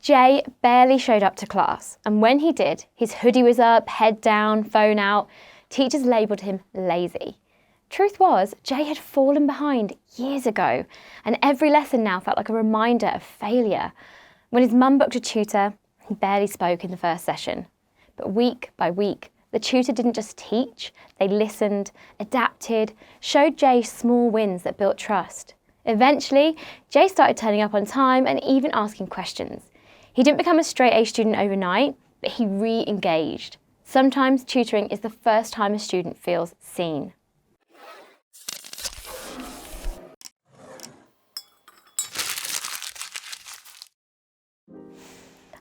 Jay barely showed up to class, and when he did, his hoodie was up, head down, phone out. Teachers labelled him lazy. Truth was, Jay had fallen behind years ago, and every lesson now felt like a reminder of failure. When his mum booked a tutor, he barely spoke in the first session. But week by week, the tutor didn't just teach, they listened, adapted, showed Jay small wins that built trust. Eventually, Jay started turning up on time and even asking questions. He didn't become a straight A student overnight, but he re-engaged. Sometimes tutoring is the first time a student feels seen.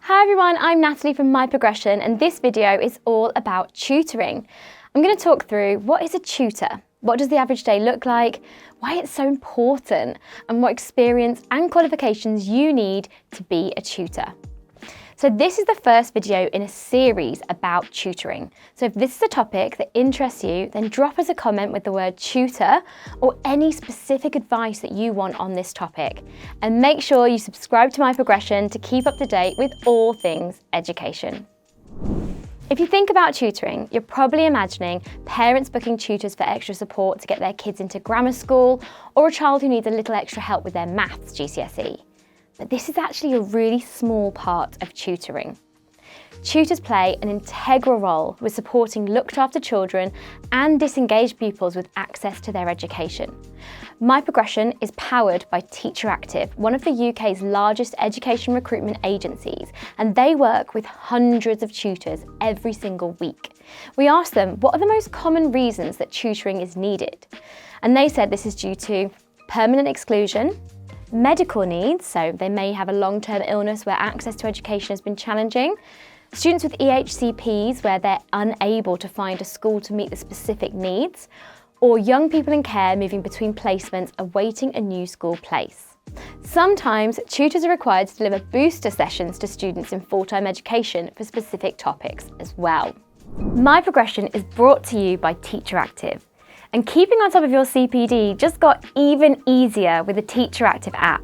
Hi everyone, I'm Natalie from My Progression, and this video is all about tutoring. I'm going to talk through what is a tutor, what does the average day look like, why it's so important, and what experience and qualifications you need to be a tutor. So this is the first video in a series about tutoring. So if this is a topic that interests you, then drop us a comment with the word tutor or any specific advice that you want on this topic. And make sure you subscribe to My Progression to keep up to date with all things education. If you think about tutoring, you're probably imagining parents booking tutors for extra support to get their kids into grammar school, or a child who needs a little extra help with their maths GCSE. But this is actually a really small part of tutoring. Tutors play an integral role with supporting looked after children and disengaged pupils with access to their education. My Progression is powered by Teacher Active, one of the UK's largest education recruitment agencies, and they work with hundreds of tutors every single week. We asked them what are the most common reasons that tutoring is needed, and they said this is due to permanent exclusion, medical needs, so they may have a long-term illness where access to education has been challenging, students with EHCPs where they're unable to find a school to meet the specific needs, or young people in care moving between placements awaiting a new school place. Sometimes tutors are required to deliver booster sessions to students in full-time education for specific topics as well. My Progression is brought to you by Teacher Active. And keeping on top of your CPD just got even easier with the Teacher Active app.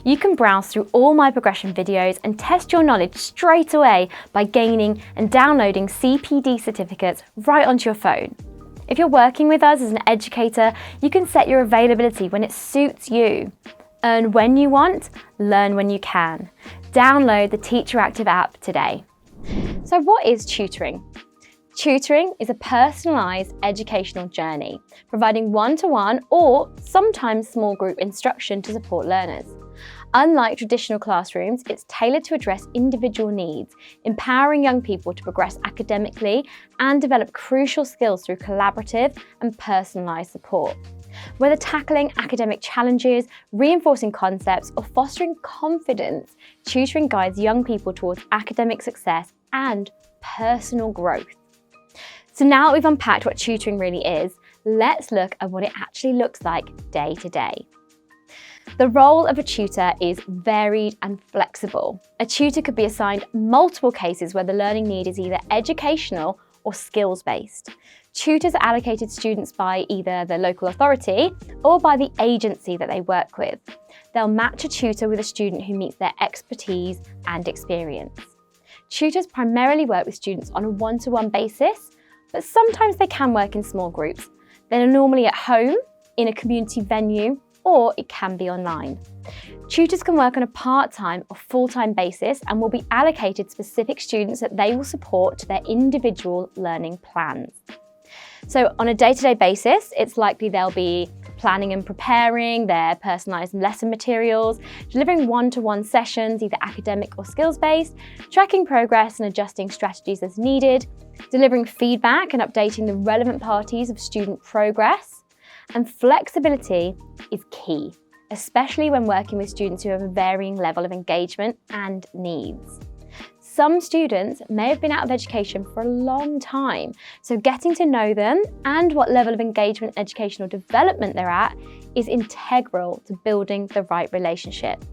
You can browse through all My Progression videos and test your knowledge straight away by gaining and downloading CPD certificates right onto your phone. If you're working with us as an educator, you can set your availability when it suits you. Earn when you want, learn when you can. Download the Teacher Active app today. So what is tutoring? Tutoring is a personalised educational journey, providing one-to-one or sometimes small group instruction to support learners. Unlike traditional classrooms, it's tailored to address individual needs, empowering young people to progress academically and develop crucial skills through collaborative and personalised support. Whether tackling academic challenges, reinforcing concepts, or fostering confidence, tutoring guides young people towards academic success and personal growth. So now that we've unpacked what tutoring really is, let's look at what it actually looks like day to day. The role of a tutor is varied and flexible. A tutor could be assigned multiple cases where the learning need is either educational or skills-based. Tutors are allocated students by either the local authority or by the agency that they work with. They'll match a tutor with a student who meets their expertise and experience. Tutors primarily work with students on a one-to-one basis, but sometimes they can work in small groups. They're normally at home, in a community venue, or it can be online. Tutors can work on a part-time or full-time basis and will be allocated specific students that they will support to their individual learning plans. So on a day-to-day basis, it's likely they'll be planning and preparing their personalised lesson materials, delivering one-to-one sessions, either academic or skills-based, tracking progress and adjusting strategies as needed, delivering feedback and updating the relevant parties of student progress. And flexibility is key, especially when working with students who have a varying level of engagement and needs. Some students may have been out of education for a long time, so getting to know them and what level of engagement and educational development they're at is integral to building the right relationship.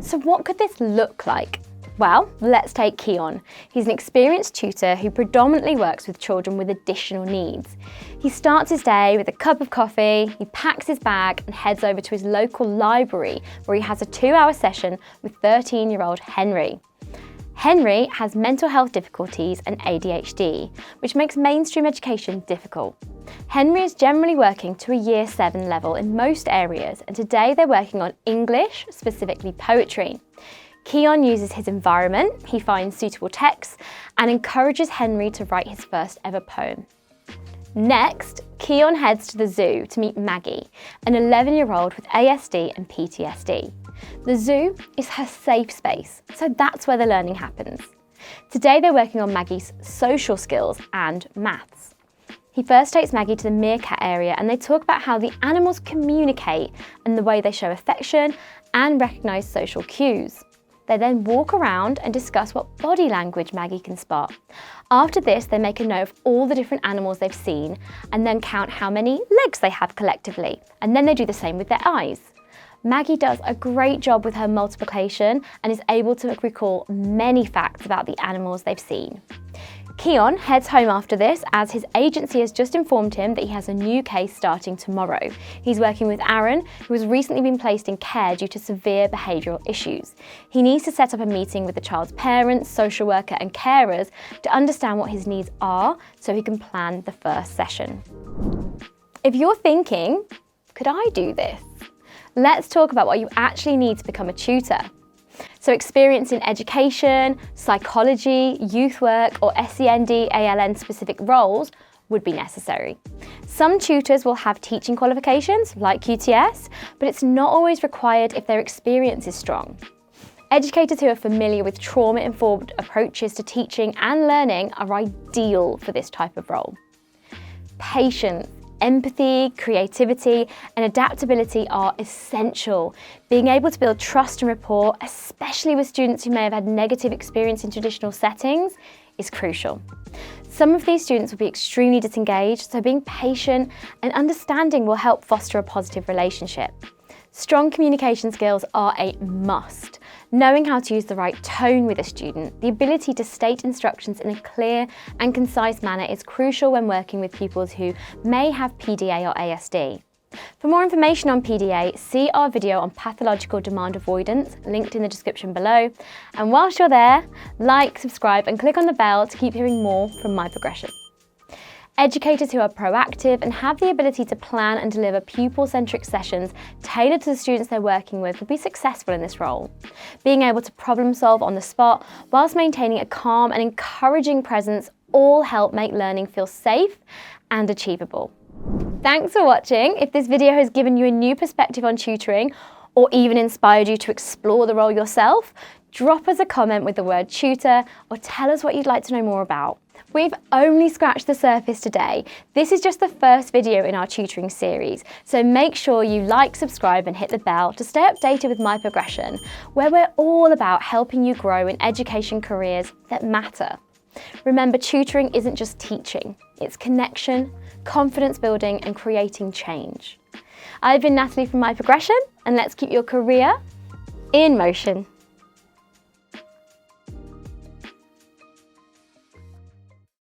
So what could this look like? Well, let's take Keon. He's an experienced tutor who predominantly works with children with additional needs. He starts his day with a cup of coffee, he packs his bag and heads over to his local library where he has a 2-hour session with 13-year-old Henry. Henry has mental health difficulties and ADHD, which makes mainstream education difficult. Henry is generally working to a Year 7 level in most areas, and today they're working on English, specifically poetry. Keon uses his environment, he finds suitable texts, and encourages Henry to write his first ever poem. Next, Keon heads to the zoo to meet Maggie, an 11-year-old with ASD and PTSD. The zoo is her safe space, so that's where the learning happens. Today they're working on Maggie's social skills and maths. He first takes Maggie to the meerkat area and they talk about how the animals communicate and the way they show affection and recognise social cues. They then walk around and discuss what body language Maggie can spot. After this, they make a note of all the different animals they've seen and then count how many legs they have collectively. And then they do the same with their eyes. Maggie does a great job with her multiplication and is able to recall many facts about the animals they've seen. Keon heads home after this as his agency has just informed him that he has a new case starting tomorrow. He's working with Aaron, who has recently been placed in care due to severe behavioural issues. He needs to set up a meeting with the child's parents, social worker and carers to understand what his needs are so he can plan the first session. If you're thinking, could I do this? Let's talk about what you actually need to become a tutor. So experience in education, psychology, youth work or SEND, ALN specific roles would be necessary. Some tutors will have teaching qualifications like QTS, but it's not always required if their experience is strong. Educators who are familiar with trauma-informed approaches to teaching and learning are ideal for this type of role. Patience, empathy, creativity, and adaptability are essential. Being able to build trust and rapport, especially with students who may have had negative experience in traditional settings, is crucial. Some of these students will be extremely disengaged, so being patient and understanding will help foster a positive relationship. Strong communication skills are a must. Knowing how to use the right tone with a student, the ability to state instructions in a clear and concise manner is crucial when working with pupils who may have PDA or ASD. For more information on PDA, see our video on pathological demand avoidance, linked in the description below. And whilst you're there, like, subscribe and click on the bell to keep hearing more from My Progression. Educators who are proactive and have the ability to plan and deliver pupil-centric sessions tailored to the students they're working with will be successful in this role. Being able to problem solve on the spot whilst maintaining a calm and encouraging presence all help make learning feel safe and achievable. Thanks for watching. If this video has given you a new perspective on tutoring or even inspired you to explore the role yourself, drop us a comment with the word tutor or tell us what you'd like to know more about. We've only scratched the surface today. This is just the first video in our tutoring series, so make sure you like, subscribe and hit the bell to stay updated with My Progression, where we're all about helping you grow in education careers that matter. Remember, tutoring isn't just teaching, it's connection, confidence building and creating change. I've been Natalie from My Progression, and let's keep your career in motion.